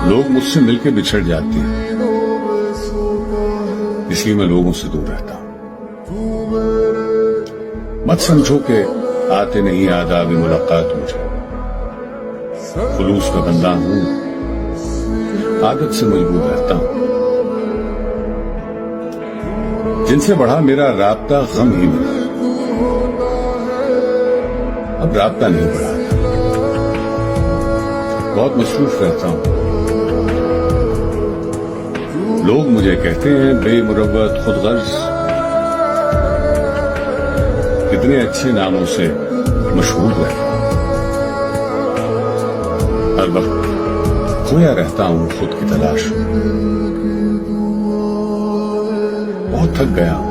लोग मुझसे मिलके बिछड़ जाते हैं, इसलिए मैं लोगों से दूर रहता हूं। मत समझो कि आते नहीं आदाब मुलाकात मुझे, खुलूस का बंदा हूं, आदत से मजबूर रहता हूं। जिनसे बढ़ा मेरा राब्ता गम ही मिला, अब राब्ता नहीं बढ़ा, बहुत मसरूफ रहता हूं। लोग मुझे कहते हैं बेमुरव्वत, खुदगर्ज, कितने अच्छे नामों से मशहूर रहता हूं। हर वक्त खोया रहता हूं खुद की तलाश में। बहुत थक गया हूं,